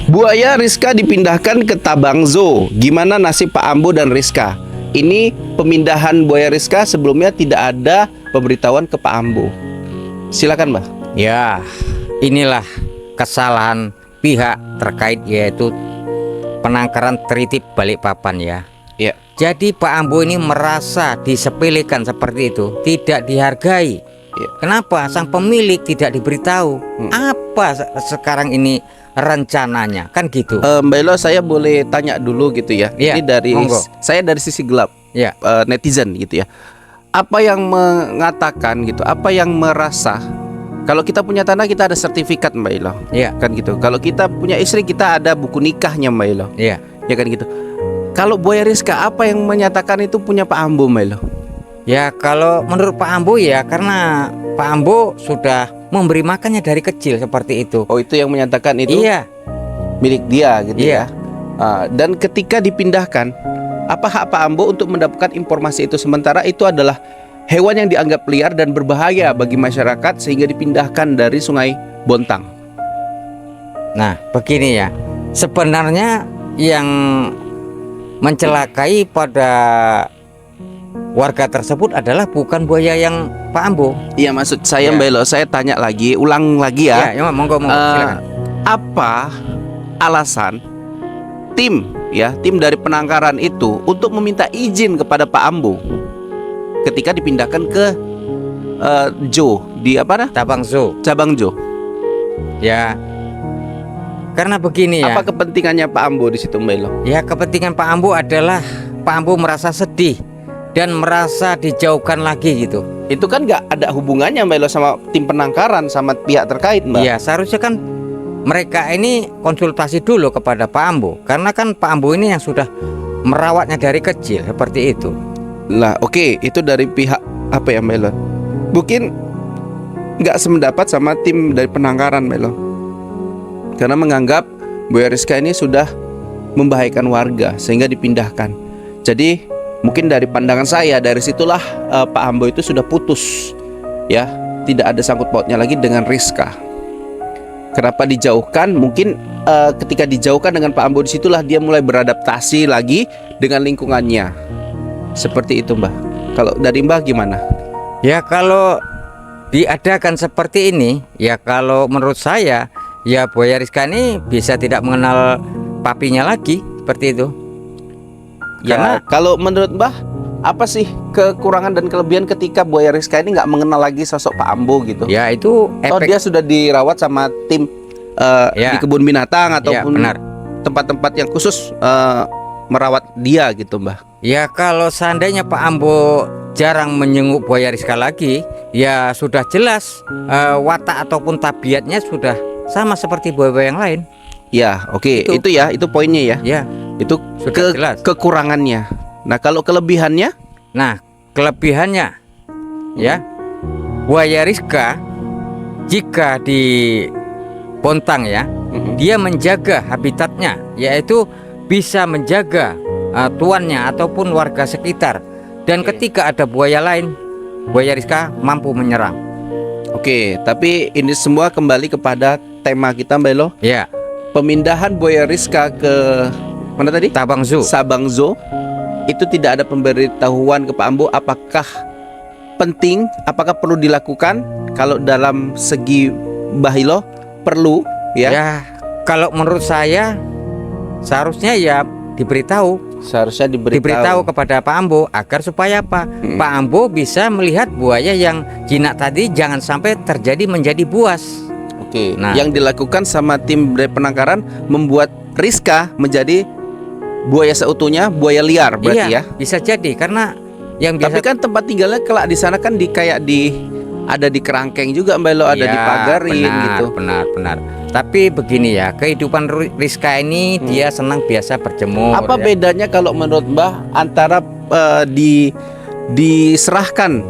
Buaya Rizka dipindahkan ke Tabang Zoo. Gimana nasib Pak Ambo dan Rizka? Ini pemindahan buaya Rizka, sebelumnya tidak ada pemberitahuan ke Pak Ambo. Silakan, Mbah. Ya, inilah kesalahan pihak terkait, yaitu penangkaran Tritip Balikpapan ya. Ya. Jadi Pak Ambo ini merasa disepelekan seperti itu, tidak dihargai. Ya. Kenapa sang pemilik tidak diberitahu apa sekarang ini rencananya, kan gitu. Mbak Elo, saya boleh tanya dulu gitu ya. Ya, Ini dari monggo. saya dari sisi gelap, Ya, netizen gitu ya. Apa yang mengatakan gitu? Apa yang merasa kalau kita punya tanah kita ada sertifikat, Mbak Elo? ya, Kan gitu. Kalau kita punya istri kita ada buku nikahnya, Mbak Elo. ya. Ya kan gitu. Kalau buaya Rizka, apa yang menyatakan itu punya Pak Ambo, Mbak Elo? Ya, kalau menurut Pak Ambo ya karena Pak Ambo sudah memberi makannya dari kecil seperti itu. Oh, itu yang menyatakan itu Iya, milik dia gitu Iya. ya. Dan ketika dipindahkan, apa hak Pak Ambo untuk mendapatkan informasi itu, sementara itu adalah hewan yang dianggap liar dan berbahaya bagi masyarakat sehingga dipindahkan dari Sungai Bontang? nah begini ya. Sebenarnya yang mencelakai pada warga tersebut adalah bukan buaya yang Pak Ambo. Iya, maksud saya Ya. Mbak Elo, saya tanya lagi, ulang lagi ya. Ya, monggo, silakan. Apa alasan tim dari penangkaran itu untuk meminta izin kepada Pak Ambo ketika dipindahkan ke Zoo di Tabang Zoo. cabang Zoo? Ya, karena begini ya. Apa kepentingannya Pak Ambo di situ, Mbak Elo? Ya, kepentingan Pak Ambo adalah Pak Ambo merasa sedih dan merasa dijauhkan lagi gitu. Itu kan nggak ada hubungannya, Mbak Elo, sama tim penangkaran, sama pihak terkait, Mbak. Ya, seharusnya kan mereka ini konsultasi dulu kepada Pak Ambo, karena kan Pak Ambo ini yang sudah merawatnya dari kecil seperti itu. Lah, oke, itu dari pihak apa ya, Mbak Elo? Mungkin nggak semendapat sama tim dari penangkaran, Mbak Elo, karena menganggap buaya Rizka ini sudah membahayakan warga sehingga dipindahkan. Jadi mungkin dari pandangan saya, dari situlah Pak Ambo itu sudah putus ya, tidak ada sangkut pautnya lagi dengan Rizka. Kenapa dijauhkan? Mungkin ketika dijauhkan dengan Pak Ambo, disitulah dia mulai beradaptasi lagi dengan lingkungannya. Seperti itu, Mbah. Kalau dari Mbah gimana? Ya, kalau diadakan seperti ini, ya kalau menurut saya, ya buaya Rizka ini bisa tidak mengenal papinya lagi seperti itu. Ya, kalau menurut Mbah, apa sih kekurangan dan kelebihan ketika buaya Rizka ini nggak mengenal lagi sosok Pak Ambo gitu? Ya, itu Oh, dia sudah dirawat sama tim Ya. di kebun binatang Ya, ataupun benar. tempat-tempat yang khusus merawat dia gitu, Mbah. Ya, kalau seandainya Pak Ambo jarang menyenguk buaya Rizka lagi, ya sudah jelas watak ataupun tabiatnya sudah sama seperti buaya-buaya yang lain. Ya, oke, Itu. itu ya, itu poinnya ya. Ya, Itu sudah jelas. kekurangannya. Nah, kalau kelebihannya? Nah, kelebihannya ya, buaya Rizka jika di Bontang ya, dia menjaga habitatnya, yaitu bisa menjaga tuannya ataupun warga sekitar. Dan Oke. ketika ada buaya lain, buaya Rizka mampu menyerang. Oke, tapi ini semua kembali kepada tema kita, Mbak Elo. Ya, Pemindahan buaya Rizka ke mana tadi? Tabang Zoo. Sabang Zoo. Itu tidak ada pemberitahuan ke Pak Ambo. Apakah penting? Apakah perlu dilakukan? Kalau dalam segi Mbah Elo perlu ya. Ya, kalau menurut saya seharusnya ya diberitahu Seharusnya diberitahu kepada Pak Ambo agar supaya apa? Pak Ambo bisa melihat buaya yang jinak tadi jangan sampai terjadi menjadi buas. Oke. Nah. Yang dilakukan sama tim dari penangkaran membuat Rizka menjadi buaya seutuhnya, buaya liar berarti Iya, ya. bisa jadi karena yang Tapi biasa kan tempat tinggalnya kelak di sana kan ada di kerangkeng juga, Mbak Elo, ada Ya, dipagarin benar, gitu. benar. Tapi begini ya, kehidupan Rizka ini dia senang biasa berjemur. Apa ya. bedanya kalau menurut Mbah antara diserahkan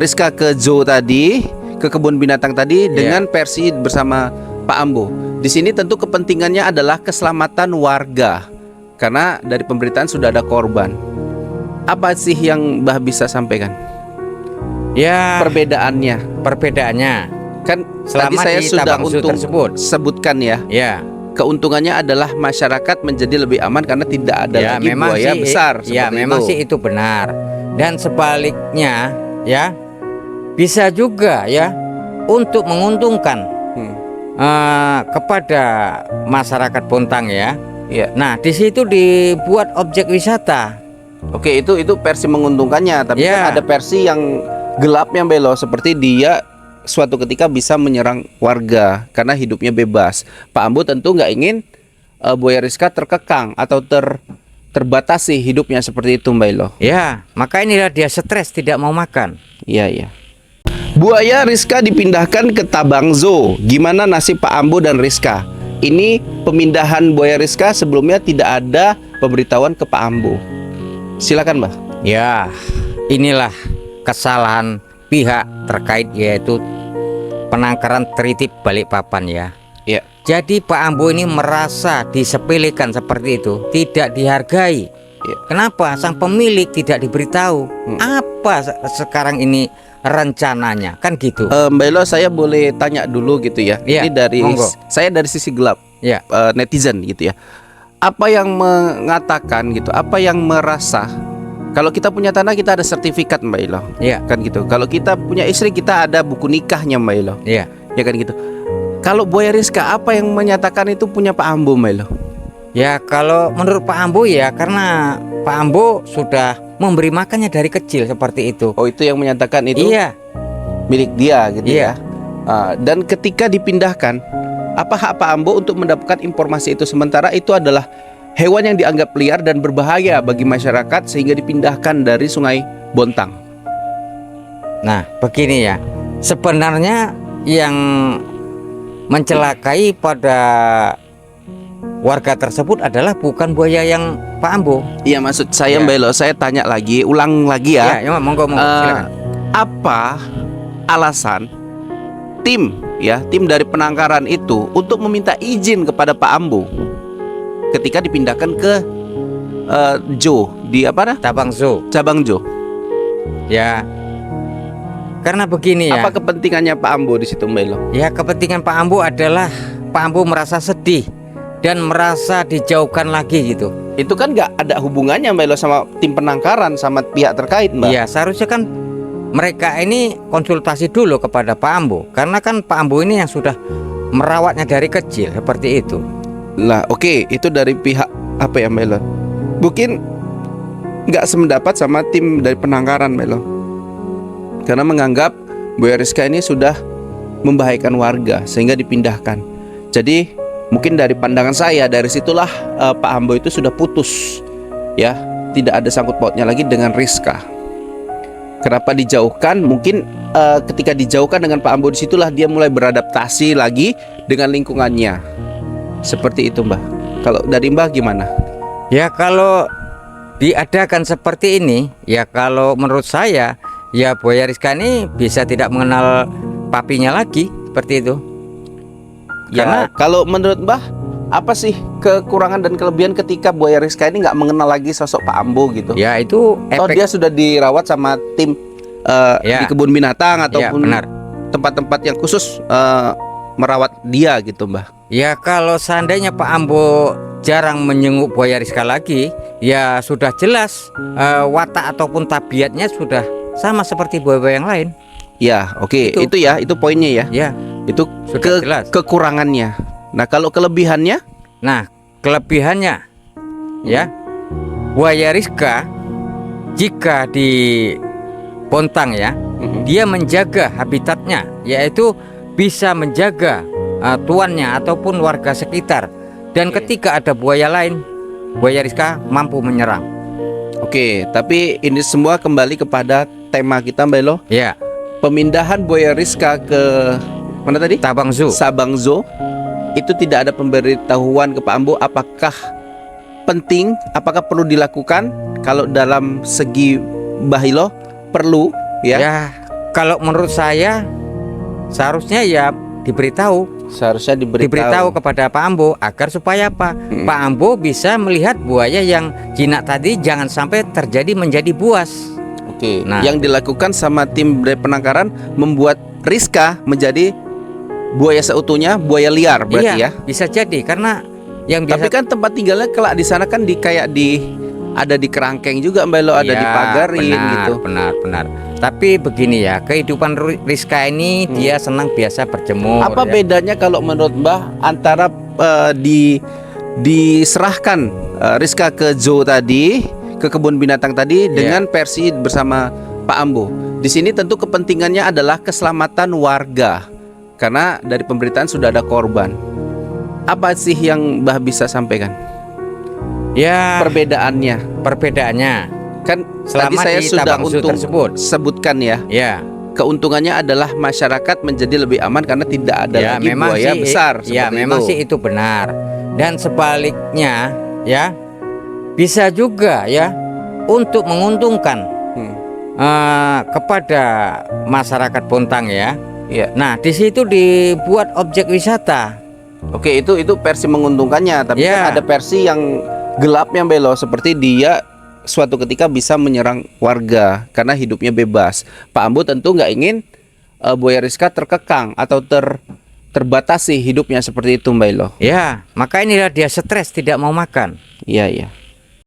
Rizka ke zoo tadi, ke kebun binatang tadi, dengan versi bersama Pak Ambo? Di sini tentu kepentingannya adalah keselamatan warga, karena dari pemberitaan sudah ada korban. Apa sih yang Mbah bisa sampaikan? Ya, Perbedaannya perbedaannya kan tadi selama saya di sudah Tabang Zoo untuk tersebut. sebutkan ya. Ya, keuntungannya adalah masyarakat menjadi lebih aman karena tidak ada Ya, lagi memang buaya sih, besar. ya seperti memang itu. sih itu benar. Dan sebaliknya ya bisa juga ya untuk menguntungkan Hmm. kepada masyarakat Bontang ya. Iya. Nah di situ dibuat objek wisata. Oke, itu versi menguntungkannya, tapi Ya. kan ada versi yang gelapnya Belo, seperti dia suatu ketika bisa menyerang warga karena hidupnya bebas. Pak Ambo tentu nggak ingin buaya Rizka terkekang atau terbatasi hidupnya seperti itu, Mbak Elo. Ya maka inilah dia stres tidak mau makan. Iya, iya. Buaya Rizka dipindahkan ke Tabang Zoo. Gimana nasib Pak Ambo dan Rizka? Ini pemindahan buaya Rizka sebelumnya tidak ada pemberitahuan ke Pak Ambo. Silakan, Mbak. Ya inilah kesalahan pihak terkait yaitu penangkaran Tritip Balikpapan ya. Iya. Jadi Pak Ambo ini merasa disepelekan seperti itu, tidak dihargai. Iya. Kenapa sang pemilik tidak diberitahu apa sekarang ini rencananya, kan gitu. Mbak Elo, saya boleh tanya dulu gitu ya. Iya, Ini dari monggo. saya dari sisi gelap, Ya, netizen gitu ya. Apa yang mengatakan gitu? Apa yang merasa kalau kita punya tanah kita ada sertifikat, Mbak Elo, ya, kan gitu. Kalau kita punya istri kita ada buku nikahnya, Mbak Elo, ya. ya kan gitu. Kalau buaya Rizka apa yang menyatakan itu punya Pak Ambo, Mbak Elo? Ya kalau menurut Pak Ambo ya karena Pak Ambo sudah memberi makannya dari kecil seperti itu. Oh, itu yang menyatakan itu Iya, milik dia gitu Iya. ya. Dan ketika dipindahkan, apa hak Pak Ambo untuk mendapatkan informasi itu, sementara itu adalah hewan yang dianggap liar dan berbahaya bagi masyarakat sehingga dipindahkan dari Sungai Bontang. nah begini ya. Sebenarnya yang mencelakai pada warga tersebut adalah bukan buaya yang Pak Ambo. Iya, maksud saya Ya. Mbak Elo, saya tanya lagi, ulang lagi ya. Ya, monggo, Eh, silakan. apa alasan tim dari penangkaran itu untuk meminta izin kepada Pak Ambo ketika dipindahkan ke Zoo di apa nah? Tabang Zoo. Cabang Zoo. Ya. Karena begini ya. Apa kepentingannya Pak Ambo di situ, Mbak Elo? Ya kepentingan Pak Ambo adalah Pak Ambo merasa sedih dan merasa dijauhkan lagi gitu. Itu kan nggak ada hubungannya, Mbak Elo, sama tim penangkaran sama pihak terkait, Mbak. Iya seharusnya kan mereka ini konsultasi dulu kepada Pak Ambo. Karena kan Pak Ambo ini yang sudah merawatnya dari kecil seperti itu. Lah, oke, itu dari pihak apa ya, Mbak Elo? Mungkin nggak semendapat sama tim dari penangkaran, Mbak Elo, karena menganggap buaya Rizka ini sudah membahayakan warga sehingga dipindahkan. Jadi mungkin dari pandangan saya, dari situlah Pak Ambo itu sudah putus ya, tidak ada sangkut pautnya lagi dengan Rizka. Kenapa dijauhkan? Mungkin ketika dijauhkan dengan Pak Ambo, disitulah dia mulai beradaptasi lagi dengan lingkungannya. Seperti itu, Mbak. Kalau dari Mbak gimana? Ya kalau diadakan seperti ini, ya kalau menurut saya, ya buaya Rizka ini bisa tidak mengenal papinya lagi seperti itu. Ya, Karena kalau menurut Mbah, apa sih kekurangan dan kelebihan ketika buaya Rizka ini nggak mengenal lagi sosok Pak Ambo gitu? ya itu Oh, dia sudah dirawat sama tim Ya. di kebun binatang ya ataupun benar. tempat-tempat yang khusus merawat dia gitu, Mbah. Ya kalau seandainya Pak Ambo jarang menyenguk buaya Rizka lagi, ya sudah jelas watak ataupun tabiatnya sudah sama seperti buaya-buaya yang lain. Ya, oke, Itu. itu ya, itu poinnya ya. Ya, Itu sudah jelas. kekurangannya. Nah, kalau kelebihannya, Nah, kelebihannya ya, buaya Rizka jika di Bontang ya, dia menjaga habitatnya, yaitu bisa menjaga tuannya ataupun warga sekitar. Dan Oke. ketika ada buaya lain, buaya Rizka mampu menyerang. oke, tapi ini semua kembali kepada tema kita, Mbak Elo. Ya, Pemindahan buaya Rizka ke mana tadi? Tabang Zoo. Sabang Zoo. Itu tidak ada pemberitahuan ke Pak Ambo. Apakah penting? Apakah perlu dilakukan? Kalau dalam segi Bahilo perlu ya. Ya, kalau menurut saya seharusnya ya diberitahu Seharusnya diberitahu kepada Pak Ambo agar supaya apa? Pak Ambo bisa melihat buaya yang jinak tadi jangan sampai terjadi menjadi buas. Oke. Nah. Yang dilakukan sama tim dari penangkaran membuat Rizka menjadi buaya seutuhnya, buaya liar berarti Iya, ya. bisa jadi karena yang Tapi biasa. kan tempat tinggalnya kelak di sana kan ada di kerangkeng juga Mbak Elo, ada Ya, dipagerin benar, gitu. benar. Tapi begini ya, kehidupan Rizka ini dia senang biasa berjemur. Apa ya. bedanya kalau menurut Mbah antara diserahkan Rizka ke zoo tadi, ke kebun binatang tadi dengan versi bersama Pak Ambo? Di sini tentu kepentingannya adalah keselamatan warga. Karena dari pemberitaan sudah ada korban. Apa sih yang Mbah bisa sampaikan? Ya, Perbedaannya. Kan tadi selama saya di sudah tabang zoo tersebut. sebutkan ya. Ya, Keuntungannya adalah masyarakat menjadi lebih aman karena tidak ada ya lagi memang buaya sih, besar ya seperti memang itu. sih itu benar. Dan sebaliknya, ya bisa juga ya untuk menguntungkan Hmm. kepada masyarakat Bontang ya. Iya. Nah, di situ dibuat objek wisata. Oke, itu versi menguntungkannya, tapi Ya. kan ada versi yang gelapnya Belo, seperti dia suatu ketika bisa menyerang warga karena hidupnya bebas. Pak Ambo tentu nggak ingin buaya Rizka terkekang atau terbatasi hidupnya seperti itu Mbak Elo. Ya, maka inilah dia stres tidak mau makan. Iya, iya.